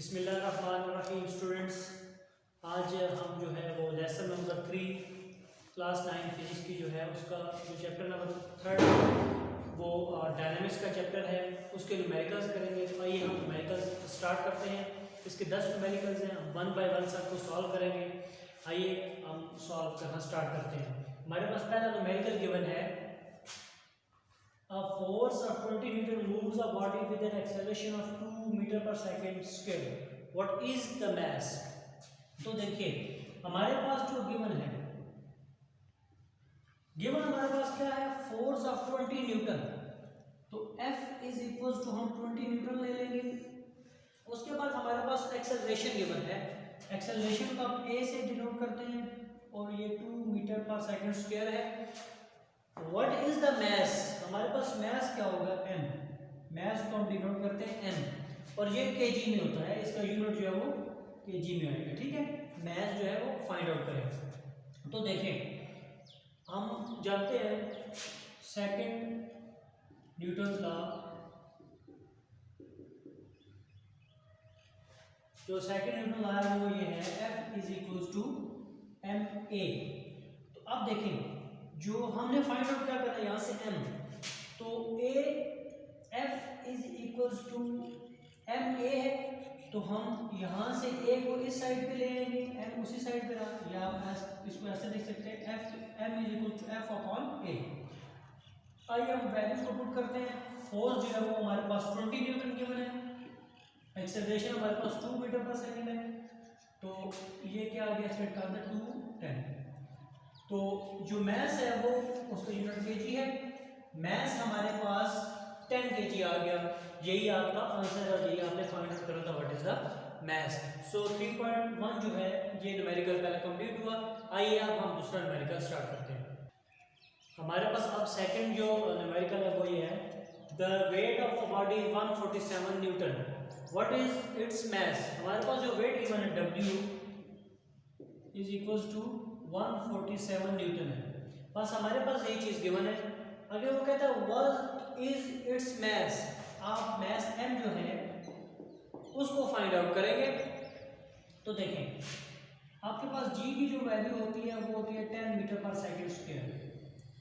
बिस्मिल्लाहिर्रहमानिर्रहीम स्टूडेंट्स, आज हम जो है वो लेसन नंबर 3 क्लास 9 फिजिक्स की जो है उसका जो चैप्टर नंबर 3 वो डायनामिक्स का चैप्टर है, उसके न्यूमेरिकल्स करेंगे। तो आइए हम न्यूमेरिकल्स स्टार्ट करते हैं। इसके 10 न्यूमेरिकल्स हैं, हम 1 बाय 1 सबको सॉल्व करेंगे। आइए हम सॉल्व करना स्टार्ट करते हैं। हमारे पास पहला न्यूमेरिकल गिवन है, a force of 20 Newton moves a body with an acceleration of 2 meter per second square. What is the mass? तो देखिए हमारे पास जो गिवन है, गिवन हमारे पास क्या है, फोर्स ऑफ 20 न्यूटन। तो F इज इक्वल टू हम 20 न्यूटन ले लेंगे। उसके बाद हमारे पास एक्सेलरेशन गिवन है, एक्सेलरेशन को हम A से डिनोट करते हैं और ये 2 मीटर पर सेकंड स्क्वायर है। What is the mass? हमारे पास mass क्या होगा, m। mass को हम डिनोट करते हैं m और ये kg में होता है, इसका यूनिट जो है वो kg में आएगा। ठीक है, mass जो है वो फाइंड आउट करें। तो देखें, हम जानते हैं सेकंड न्यूटन लॉ, जो सेकंड न्यूटन लॉ है वो ये है, F is equal to ma। तो अब देखें, जो हमने फाइंड आउट क्या करना है यहाँ से m, तो a f is equals to m a है, तो हम यहाँ से a को इस साइड पे ले लेंगे, m उसी साइड पे रहा, या आप इसको ऐसे देख सकते हैं, f m is equal to f upon a। आइए हम वैल्यूज को पुट करते हैं। फोर्स जो है वो हमारे पास 20 न्यूटन गिवन है, एक्सेलरेशन हमारे पास 2 मीटर पर सेकंड है, तो ये क्या आ गया, सेट कर दे 210। तो जो मैस है वो उसका यूनिट केजी है, मैस हमारे पास 10 केजी आ गया। यही आपका आंसर है और यही आपने फाइंड आउट करना था, व्हाट इज द मैस। सो 3.1 जो है ये न्यूमेरिकल पहले कंप्लीट हुआ। आइए अब हम दूसरा न्यूमेरिकल स्टार्ट करते हैं। हमारे पास अब सेकंड जो न्यूमेरिकल है वो ये है, the weight of a body 147 newton, what is its mass. हमारे पास जो वेट गिवन है W is equals to 147 newton है। बस हमारे पास यही चीज गिवन है। अगर वो कहता है व्हाट इज इट्स मैस, आप मैस m जो है उसको फाइंड आउट करेंगे। तो देखें, आपके पास g की जो वैल्यू होती है वो होती है 10 मीटर पर सेकंड स्क्वायर।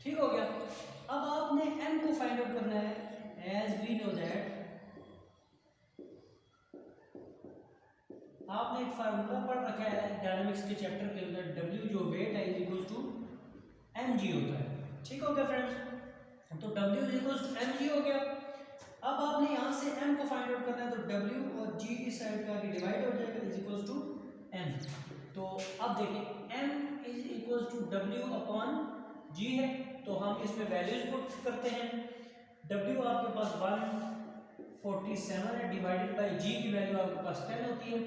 ठीक हो गया। अब आपने m को फाइंड आउट करना है, एज वी नो दैट, आपने एक फार्मूला पढ़ रखा है डायनामिक्स के चैप्टर के अंदर, W जो वेट है इज इक्वल टू mg होता है। ठीक हो गया फ्रेंड्स, तो W is equal to mg हो गया। अब आपने यहाँ से m को फाइंड आउट करना है, तो W और g इस साइड पे आके डिवाइड हो जाएगा, इज इक्वल टू m। तो अब देखिए m is equal to W upon g है, तो हम इसमें वैल्यूज पुट करते हैं। W आपके पास 147 है, डिवाइडेड बाई g की वैल्यू आपके पास 10 होती है।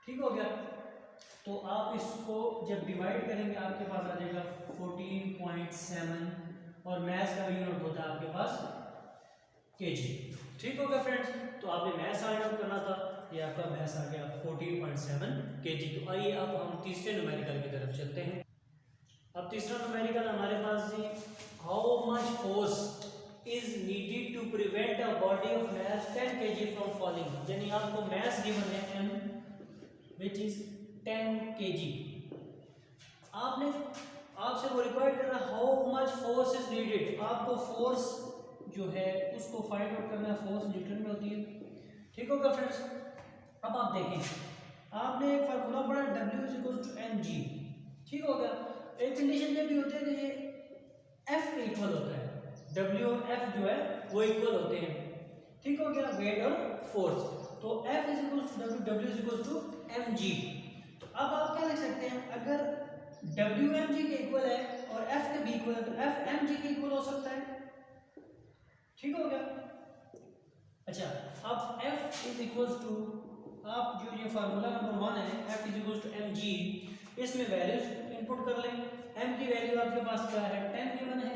ठीक हो गया। तो आप इसको जब डिवाइड करेंगे आपके पास आ जाएगा 14.7 और मैथ्स का यूनिट होता है आपके पास केजी। ठीक हो गया फ्रेंड्स, तो आपने मैथ्स फाइंड आउट करना था, ये आपका मैथ्स आ गया 14.7 केजी। तो आइए अब हम तीसरे न्यूमेरिकल की तरफ चलते हैं। अब तीसरा न्यूमेरिकल हमारे पास है, how much force is needed to prevent a body of mass 10 kg from falling. यानी आपको मैथ्स गिवन है m which is 10 kg। आपसे वो रिक्वायर्ड कर रहा है how much force is needed. आपको फोर्स जो है उसको फाइंड आउट करना है, फोर्स न्यूटन में होती है। ठीक होगा फ्रेंड्स। अब आप देखें, आपने एक फार्मूला पढ़ा W is equal to mg। ठीक हो गया। एक कंडीशन में भी होते हैं कि ये F के इक्वल होता है, W और F जो है वो इक्वल होते हैं। ठीक हो गया, वेट और फोर्स। तो F is equal to W, W is equal to mg। तो अब आप क्या लिख सकते हैं, अगर W mg के इक्वल है और F के भी इक्वल है, तो F mg के इक्वल हो सकता है। ठीक हो गया। अच्छा, अब F इज इक्वल टू, आप जो ये फार्मूला नंबर 1 है, F is equal to mg, इसमें वैल्यूज इनपुट कर लें। m की वैल्यू आपके पास क्या है, 10 गिवन है,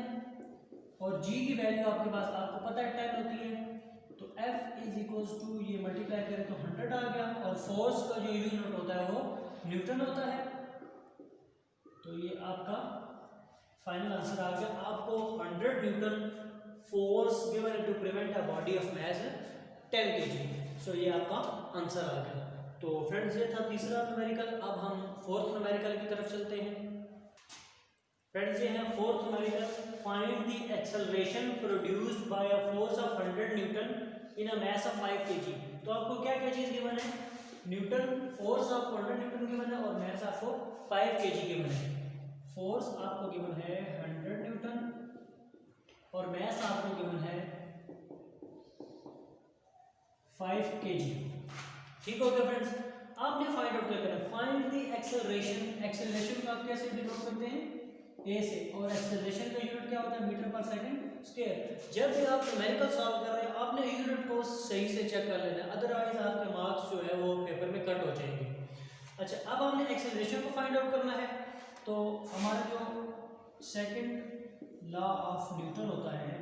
और g की वैल्यू आपके पास आपको पता है 10 होती है। तो F इज इक्वल्स टू, ये मल्टीप्लाई करें तो 100 आ गया, और फोर्स का जो यूनिट होता है वो न्यूटन होता है। तो ये आपका फाइनल आंसर आ गया। आपको 100 newton force given to prevent a body of mass 10 kg। So ये आपका आंसर आ गया। तो फ्रेंड्स ये था तीसरा न्यूमेरिकल। अब हम फोर्थ न्यूमेरिकल की तरफ चलते हैं। फ्रेंड्स ये है fourth numerical, find the acceleration produced by a force of 100 Newton in a mass of 5 kg। तो आपको क्या क्या चीज गिवन है, न्यूटन फोर्स आपको 100 न्यूटन गिवन है और मास आपको 5 kg गिवन है। फोर्स आपको गिवन है 100 न्यूटन और मास आपको गिवन है 5 kg। ठीक हो गया फ्रेंड्स। आपने फाइंड आउट क्या करना, फाइंड द एक्सेलरेशन। एक्सेलरेशन को आप कैसे डिनोट करते हैं, ए से, और एक्सेलरेशन का यूनिट क्या होता है, मीटर पर सेकंड स्क्वायर। जब भी आप न्यूमेरिकल सॉल्व कर रहे हैं आपने यूनिट को सही से चेक कर लेना है, अदरवाइज आपके मार्क्स जो है वो पेपर में कट हो जाएंगे। अच्छा, अब हमने एक्सेलरेशन को फाइंड आउट करना है। तो हमारा जो सेकंड लॉ ऑफ न्यूटन होता है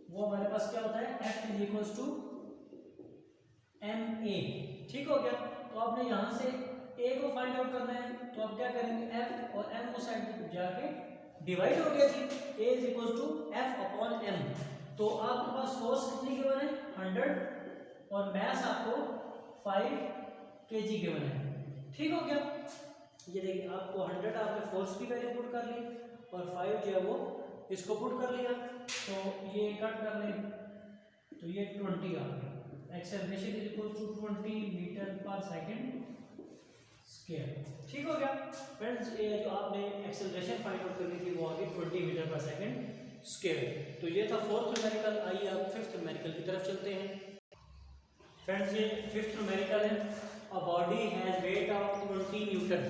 वो हमारे पास क्या होता है, F is equal to ma। ठीक हो गया। तो आपने यहां से a को फाइंड आउट करना है, तो आप क्या करेंगे, F और m को साइड में जाके डिवाइड हो गया थी, a is equal to F upon m। तो आपके पास फोर्स कितनी गिवन है, 100 और मास आपको 5 kg गिवन है। ठीक हो गया। ये देखिए आपको 100 आपने फोर्स की वैल्यू पुट कर ली और 5 जो है वो इसको पुट कर लिया, तो ये कट कर ले तो ये 20 आ गया। Acceleration is equal to 20 metre per second square. ठीक हो गया फ्रेंड्स। ये जो आपने एक्सेलरेशन फाइंड आउट करनी थी वो आ गई 20 मीटर पर सेकंड स्क्वायर। तो ये था फोर्थ न्यूमेरिकल। आइए अब फिफ्थ न्यूमेरिकल की तरफ चलते हैं। फ्रेंड्स ये फिफ्थ न्यूमेरिकल है, a body has weight of 20 newton.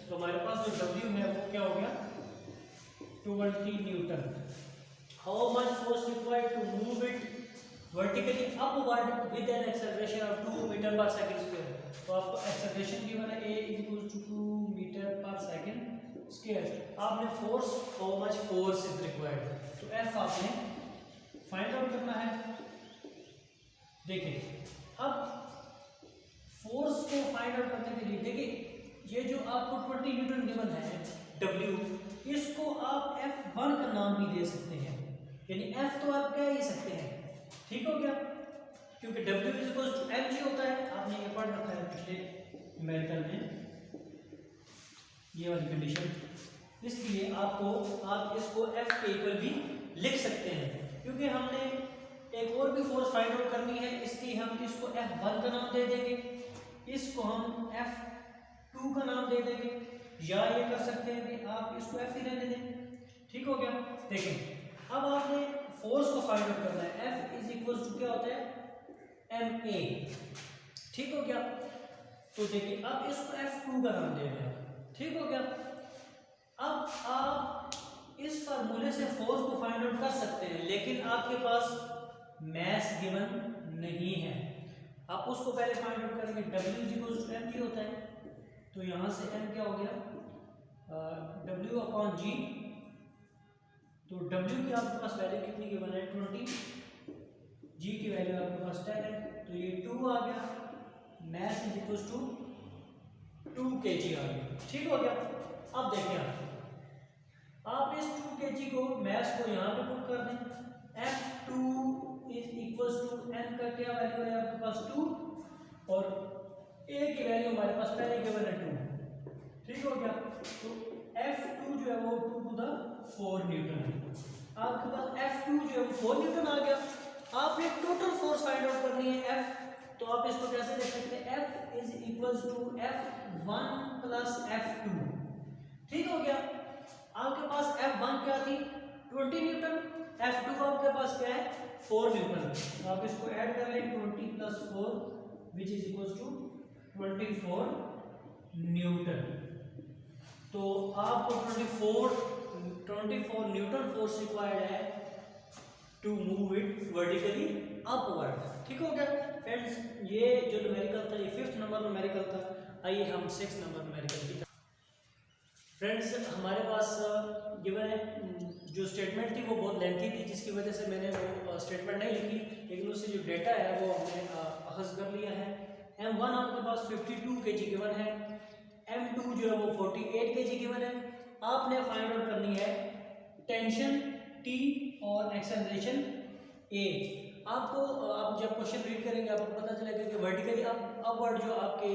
तो हमारे पास जो W है वो क्या हो गया, 20 newton. How much force required to move it vertically upward with an acceleration of 2 metre per second square. तो आपको एक्सेलरेशन गिवन है a is equal to 2 metre per second square. आपने force, how much force is required, तो F आपने find out करना है। देखिए अब फोर्स को फाइंड आउट करने के लिए देखिए ये जो आपको 20 न्यूटन गिवन है W, इसको आप F1 का नाम भी दे सकते हैं, यानी F तो आप कह ही सकते हैं। ठीक हो गया, क्योंकि W is equal to mg होता है, आपने ये पढ़ रखा है पिछले न्यूमेरिकल में ये वाली कंडीशन, इसलिए आप इसको F के इक्वल भी लिख सकते हैं। क्योंकि हमने एक और भी फोर्स फाइंड आउट करनी है, इसलिए हम इसको F1 का नाम दे देंगे, इसको हम F2 का नाम दे देंगे, या ये कर सकते हैं कि आप इसको F ही रहने दें। ठीक हो गया। देखें अब आपने फोर्स को फाइंड आउट करना है, F इज इक्वल टू क्या होता है, ma। ठीक हो गया। तो देखिए अब इसको F2 का नाम दे रहे हैं। ठीक हो गया। अब आप इस फार्मूले से फोर्स को फाइंड आउट कर सकते हैं, लेकिन आपके पास मास गिवन नहीं है। आप उसको पहले फाइंड आउट करेंगे, W is equal to mg होता है, तो यहां से m क्या हो गया, W अपॉन g। तो W की आपके पास वैल्यू कितनी गिवन है, 20, G की वैल्यू आपके पास 10 है, तो ये 2 आ गया। Mass is equal to 2 kg आ गया। ठीक हो गया। अब देखिए आप इस 2 kg को मास को यहाँ पे पुट कर दें, F2 is equal to m का क्या वैल्यू है आपके पास 2 और a की वैल्यू हमारे पास पहले गिवन है 2। ठीक हो गया। तो F2 जो है वो 2 टू द 4 न्यूटन है। आपके पास F2 जो है वो 4 न्यूटन आ गया। आपने टोटल फोर्स फाइंड आउट करनी है F, तो आप इसको कैसे लिख सकते हैं, F is equal to F1 plus F2। ठीक हो गया। आपके पास F1 क्या थी, 20 न्यूटन, F2 आपके पास क्या है, 4 न्यूटन। तो आप इसको ऐड कर लें, 20 plus 4 which is equal to 24 newton. तो आपको 24 न्यूटन फोर्स रिक्वायर्ड है to move it vertically upward. ठीक हो गया फ्रेंड्स। ये जो न्यूमेरिकल था ये 5th नंबर न्यूमेरिकल था। आइए हम 6th नंबर न्यूमेरिकल की फ्रेंड्स, हमारे पास गिवन है जो स्टेटमेंट थी वो बहुत लेंथी थी, जिसकी वजह से मैंने वो स्टेटमेंट नहीं लिखी, लेकिन उससे जो डेटा है वो हमने अखज़ कर लिया है। M1 आपके पास 52 kg गिवन है, M2 जो है वो 48 kg गिवन है। आपने फाइंड आउट करनी है टेंशन T और एक्सेलरेशन ए। आपको आप जब क्वेश्चन रीड करेंगे आपको पता चलेगा कि वर्टिकली अपवर्ड जो आपके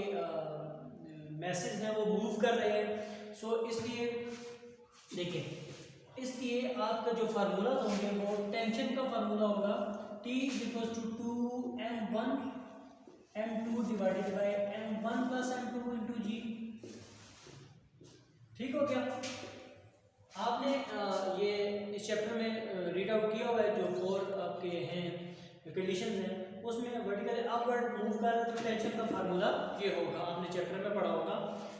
मैसेज हैं वो मूव कर रहे हैं। सो इसलिए देखिए, इसलिए आपका जो फार्मूला होंगे वो टेंशन का फार्मूला होगा T equals to 2m1 m2 divided by m1 plus m2 into g. ठीक हो गया। आपने ये इस चैप्टर में रीड आउट किया हुआ है जो 4 आपके हैं कंडीशन हैं, उसमें वर्टिकल अपवर्ड मूव कर रहे तो टेंशन का फार्मूला ये होगा, आपने चैप्टर में पढ़ा होगा।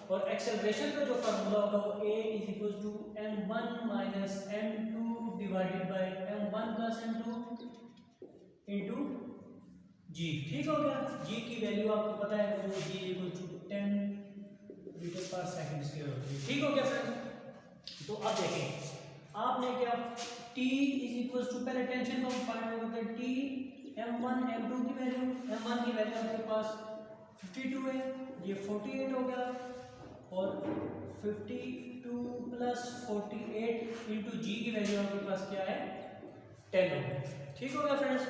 और एक्सेलरेशन का जो फार्मूला होगा वो a is equal to m1 minus m2 divided by m1 plus m2 into g. ठीक हो गया। g की वैल्यू आपको पता है वो g equal to 10 metre per second square होती है। ठीक हो गया फ्रेंड्स। तो अब देखें आपने क्या t इज इक्वल टू, पहले टेंशन को फाइंड आउट करते हैं। t m1 m2 की वैल्यू, m1 की वैल्यू आपके पास 52 है, ये 48 हो गया, और 52 प्लस 48 इंटू जी की वैल्यू आपके पास क्या है 10 हो गया। ठीक हो गया फ्रेंड्स।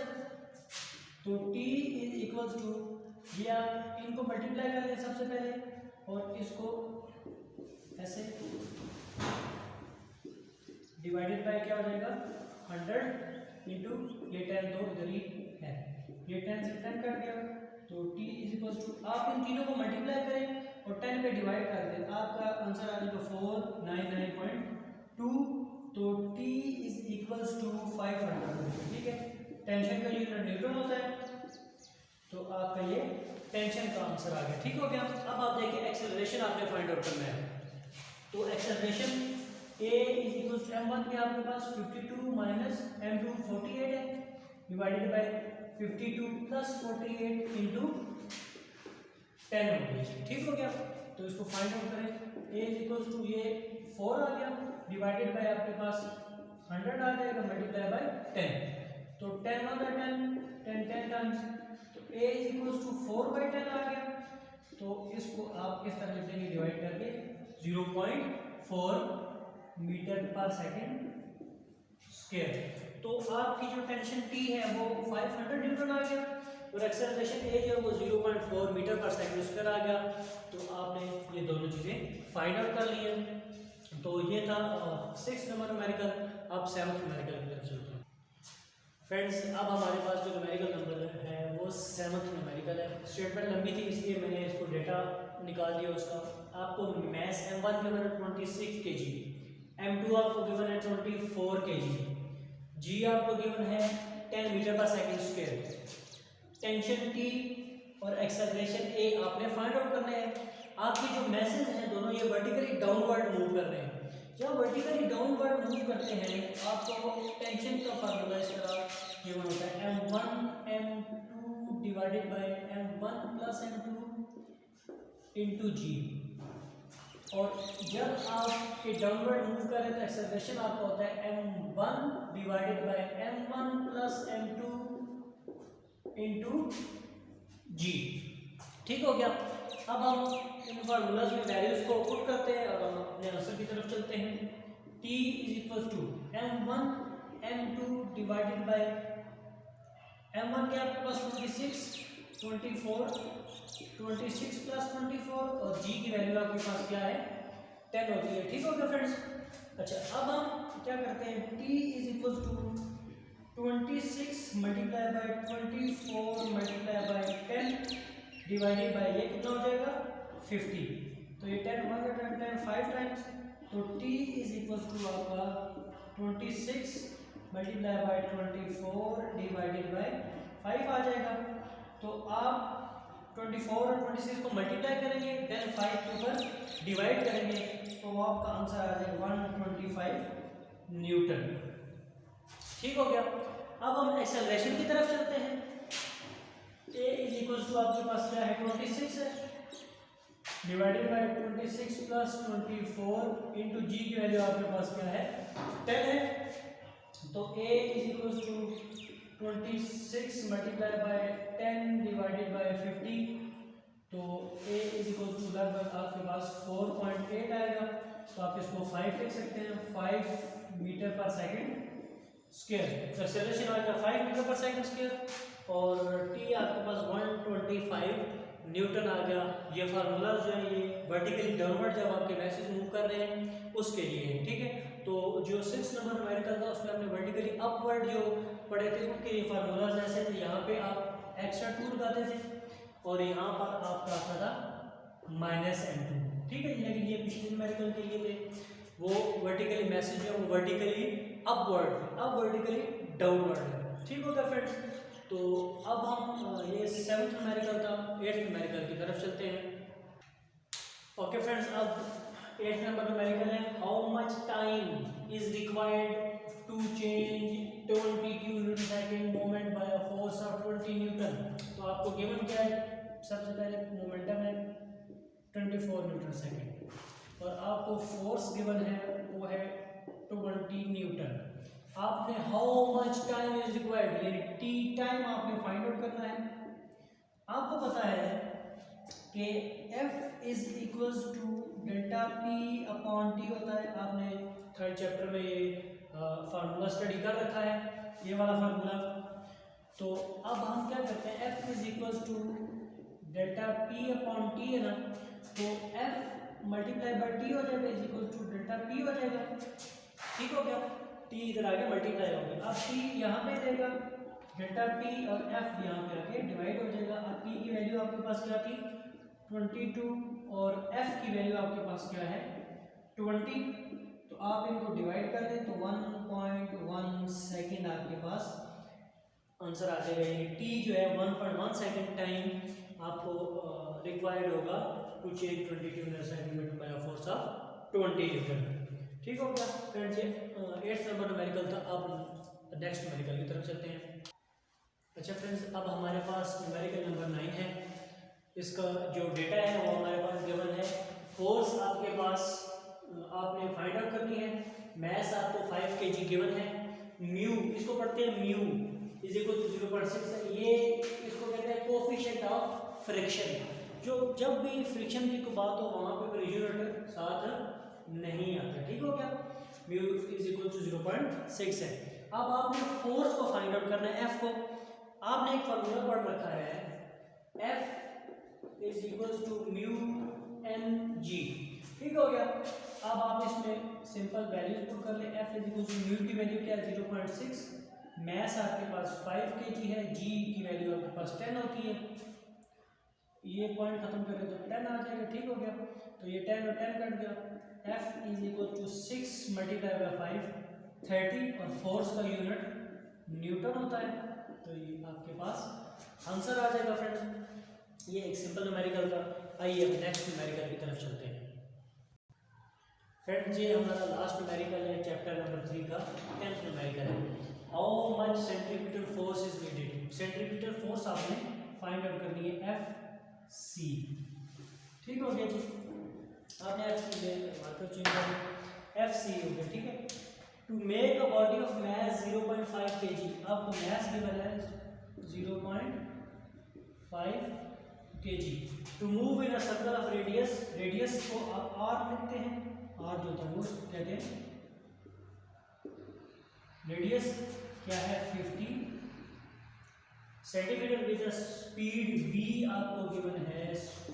तो t इज इक्वल टू, ये आप इनको मल्टीप्लाई कर लें सबसे पहले और इसको ऐसे डिवाइडेड बाय क्या हो जाएगा 100 इंटू ये 10 तो इधर ही है, ये 10 से 10 कट गया। तो t इज इक्वल टू, आप इन तीनों को मल्टीप्लाई करें और 10 पे डिवाइड कर दें, आपका आंसर आ जाएगा 499.2। तो t इज इक्वल टू 500। ठीक है, टेंशन का यूनिट न्यूटन होता है, तो आपका ये टेंशन का आंसर आ गया। ठीक हो गया। अब आप देखिए एक्सेलरेशन आपने फाइंड आउट करना है। तो acceleration a is equal to m1 में आपके पास 52 माइनस m2 48 है, डिवाइडेड बाय 52 प्लस 48 इंटू 10 हो गया। ठीक हो गया। तो इसको फाइंड आउट करें। a इज इक्वल टू, ये 4 आ गया, डिवाइडेड बाय आपके पास 100 आ जाएगा, मल्टीप्लाई बाय 10। तो 10 होगा 10 टाइम्स, तो a इज इक्वल टू 4/10 आ गया। तो इसको आप किस तरह लिखेंगे, डिवाइड करके 0.4 मीटर पर सेकंड स्क्वायर। तो आपकी जो टेंशन T है वो 500 न्यूटन आ गया और एक्सेलरेशन A जो है वो 0.4 मीटर पर सेकंड स्क्वायर आ गया। तो आपने ये दोनों चीज़ें फाइंड आउट कर ली हैं। तो ये था 6 नंबर न्यूमेरिकल। अब 7th न्यूमेरिकल की तरफ चलते हैं फ्रेंड्स। अब हमारे पास जो न्यूमेरिकल नंबर है वो 7th न्यूमेरिकल है। स्टेटमेंट लंबी थी इसलिए मैंने इसको डेटा निकाल दिया उसका। आपको मैस m1 के बराबर 26 kg, m2 आपको गिवन है 24 kg, g आपको गिवन है 10 metre per second square, tension T और एक्सेलरेशन A आपने फाइंड आउट करने हैं। आपकी जो मैसेज हैं दोनों ये वर्टिकली डाउनवर्ड मूव कर रहे हैं। जब वर्टिकली डाउनवर्ड मूव करते हैं आपको टेंशन का फार्मूला इस तरह गिवन होता है m1 m2 divided by m1 plus m2 into g. और जब आप ये डाउनवर्ड मूव करें तो एक्सेलरेशन आपका होता है m1 divided by m1 plus m2 into g. ठीक हो गया। अब हम इन फार्मूलाज में वैल्यूज को पुट करते हैं और हम अपने आंसर की तरफ चलते हैं। t is equal to m1 m2 divided by m1 के आपके पास 26 प्लस 24 और g की वैल्यू आपके पास क्या है 10 होती है। ठीक हो गया फ्रेंड्स। अच्छा, अब हम क्या करते हैं, t is equal to 26 multiply by 24 multiply by 10 divided by ये कितना हो जाएगा 50। तो ये 10 5 टाइम्स। तो t इज इक्वल टू आपका 26 मल्टीप्लाई बाय 24 डिवाइडेड बाय 5 आ जाएगा। तो आप 24 और 26 को मल्टीप्लाई करेंगे, देन 5 के ऊपर डिवाइड करेंगे, तो आपका आंसर आ जाएगा 125 न्यूटन। ठीक हो गया। अब हम एक्सेलरेशन की तरफ चलते हैं। a इज इक्वल टू आपके पास क्या है 26 है, डिवाइडेड बाय 26 प्लस 24 इंटू जी की वैल्यू आपके पास क्या है 10 है। तो a is equal to 26 multiply by 10 divided by 50। तो a इज इक्वल टू लगभग आपके पास 4.8 आएगा। तो आप इसको 5 लिख सकते हैं, 5 metre per second square, acceleration आएगा 5 मीटर पर सेकंड स्क्वायर और टी आपके पास 125 न्यूटन आ गया। ये फार्मूला जो है ये वर्टिकली डाउनवर्ड जब आपके मैसेज मूव कर रहे हैं उसके लिए है, ठीक है। तो जो 6 नंबर न्यूमेरिकल था उसमें हमने वर्टिकली अपवर्ड जो पढ़े थे उनके ये फार्मूलाज ऐसे थे। यहाँ पे आप एक्स्ट्रा 2 लगाते थे और यहाँ पर आपका आता था -m2, ठीक है। लेकिन ये पिछले न्यूमेरिकल के लिए थे, वो वर्टिकली मैसेज है वो वर्टिकली अपवर्ड है, अब वर्टिकली डाउनवर्ड है, ठीक होगा फ्रेंड्स। तो अब हम ये 7th न्यूमेरिकल था, 8th न्यूमेरिकल की तरफ चलते हैं। ओके फ्रेंड्स, अब 8th नंबर न्यूमेरिकल है, how much time is required to change 22 newton second moment by a force of 20 newton. तो आपको गिवन क्या है, सबसे पहले मोमेंटम है 24 न्यूटन सेकंड और आपको फोर्स गिवन है वो है 20 न्यूटन। आपने how much time is required यानी टी टाइम आपने फाइंड आउट करना है। आपको पता है कि F is equals to delta P upon T होता है। आपने 3rd चैप्टर में ये फार्मूला स्टडी कर रखा है, ये वाला फार्मूला। तो अब हम क्या करते हैं, F is equals to delta P upon T है ना, तो F मल्टीप्लाई बाय टी हो जाएगा is equals to delta P हो जाएगा, ठीक हो गया। टी इधर आगे मल्टीप्लाई हो गया, अब टी यहाँ पे देगा डेल्टा पी और एफ यहाँ पे आके डिवाइड हो जाएगा। अब पी की वैल्यू आपके पास क्या थी 22 और एफ की वैल्यू आपके पास क्या है 20। तो आप इनको डिवाइड कर दें तो 1.1 सेकेंड आपके पास आंसर आ जाएगा। यानी टी जो है 1.1 सेकेंड टाइम आपको रिक्वायर्ड होगा to change 22 newton second by force of 20 newton, ठीक हो गया फ्रेंड्स। ये 8th नंबर न्यूमेरिकल था। अब नेक्स्ट न्यूमेरिकल की तरफ चलते हैं। अच्छा फ्रेंड्स, अब हमारे पास न्यूमेरिकल नंबर 9 है। इसका जो डेटा है वो हमारे पास गिवन है। फोर्स आपके पास आपने फाइंड आउट करनी है। मैस आपको 5 kg गिवन है। म्यू इसको पढ़ते हैं म्यू इज इक्वल टू 0.6 है। ये इसको कहते हैं कोफिशिएंट ऑफ फ्रिक्शन। जो जब भी फ्रिक्शन की बात हो वहाँ पे यूनिट साथ नहीं आता, ठीक हो गया। म्यू इज इक्वल टू 0.6 है। अब आपने फोर्स को फाइंड आउट करना है, एफ को। आपने एक फार्मूला पढ़ रखा है, F is equal to mu N g, ठीक हो गया। अब आप इसमें सिंपल वैल्यूज पुट कर ले। F is equal to mu की वैल्यू क्या है 0.6, मैस आपके पास 5 kg है, जी की वैल्यू आपके पास 10 होती है। ये पॉइंट खत्म करें तो 10 आ जाएगा, ठीक हो गया। तो ये 10 और 10 कट गया। F is equal to 6 multiply by 5 30 और फोर्स का यूनिट न्यूटन होता है। तो ये आपके पास आंसर आ जाएगा फ्रेंड्स। ये एक सिंपल न्यूमेरिकल था। आइए अब नेक्स्ट न्यूमेरिकल की तरफ चलते हैं। फ्रेंड्स, ये हमारा लास्ट न्यूमेरिकल है चैप्टर नंबर 3 का 10th न्यूमेरिकल है। How much centripetal force is needed. Centripetal force आपने फाइंड आउट करनी है FC, ठीक हो गया जी। आपने FC मार्कर चेंज कर FC हो गया, ठीक है। To make a body of mass 0.5 kg। आपको मास गिवन है 0.5 kg। To move in a circle of radius, radius को आप r लिखते हैं, r जो था वो कहते हैं रेडियस क्या है 50 centimetre with a speed v। आपको गिवन है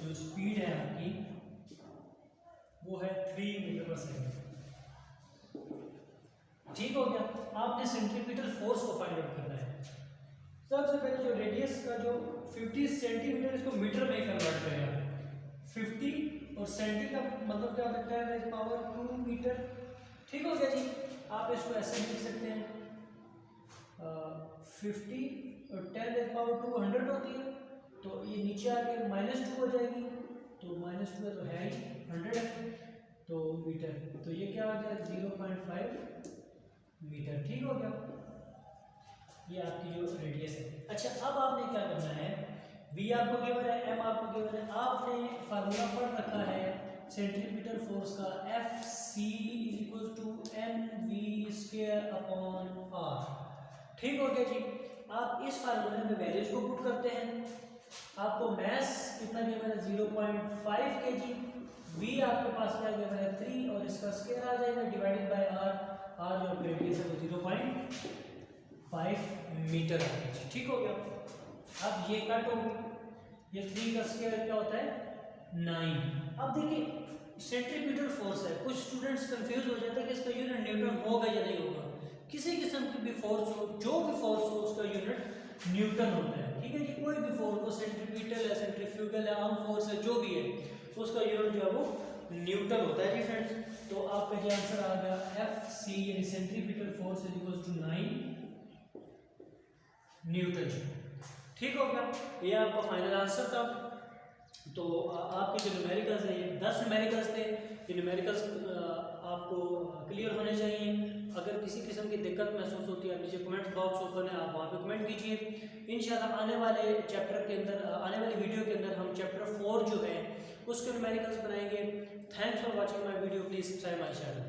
जो स्पीड है आपकी वो है 3 मीटर पर सेकंड, ठीक हो गया। आपने सेंट्रीपिटल फोर्स को फाइंड आउट करना है। सबसे पहले जो रेडियस का जो 50 सेंटीमीटर इसको मीटर में कन्वर्ट करें। 50 और सेंटी का मतलब क्या होता है 10 पावर 2 मीटर, ठीक हो गया जी। आप इसको ऐसे लिख सकते हैं 50 और 10 पावर 2 100 होती है। तो ये नीचे आके -2 हो जाएगी, तो -2 तो है ही 100 है तो मीटर। तो ये क्या आ गया 0.5 मीटर, ठीक हो गया। ये आपकी जो रेडियस है। अच्छा, अब आपने क्या करना है, v आपको गिवन है, m आपको गिवन है। आपने फार्मूला पढ़ रखा है सेंट्रीपिटल फोर्स का, FC is equal to mv² upon r, ठीक हो गया जी। आप इस फार्मूले में वैल्यूज को पुट करते हैं। आपको मास कितना गिवन है 0.5 kg, v आपके पास क्या गिवन है 3 और इसका स्क्वायर आ जाएगा डिवाइडेड बाय r। जो रेडियस है वो 0.6 5 मीटर आ गया। ठीक हो गया। अब ये कट हो गई, ये 3 का स्क्वायर क्या होता है 9। अब देखिए सेंट्रीपिटल फोर्स है, कुछ स्टूडेंट्स कंफ्यूज हो जाते हैं कि इसका यूनिट न्यूटन होगा या नहीं होगा। किसी किस्म की भी फोर्स हो, जो भी फोर्स हो उसका यूनिट न्यूटन होता है। ठीक है जी, कोई भी फोर्स हो, सेंट्रीपिटल है, सेंट्रीफ्यूगल है, आर्म फोर्स है, जो भी है, तो उसका यूनिट जो है वो न्यूटन होता है जी फ्रेंड्स। तो आपका जो आंसर आ गया एफ सी यानी centripetal force is equal to 9 newton जी। ठीक हो गया, ये आपका फाइनल आंसर था। तो आपके जो न्यूमेरिकल्स है ये 10 न्यूमेरिकल्स थे। ये न्यूमेरिकल्स आपको क्लियर होने चाहिए। अगर किसी किस्म की दिक्कत महसूस होती है, नीचे कमेंट बॉक्स ओपन है, आप वहाँ पे कमेंट कीजिए। इंशाल्लाह आने वाले चैप्टर के अंदर, आने वाली वीडियो के अंदर हम चैप्टर 4 जो है उसके न्यूमेरिकल्स बनाएंगे। Thanks for watching my video, please subscribe my channel.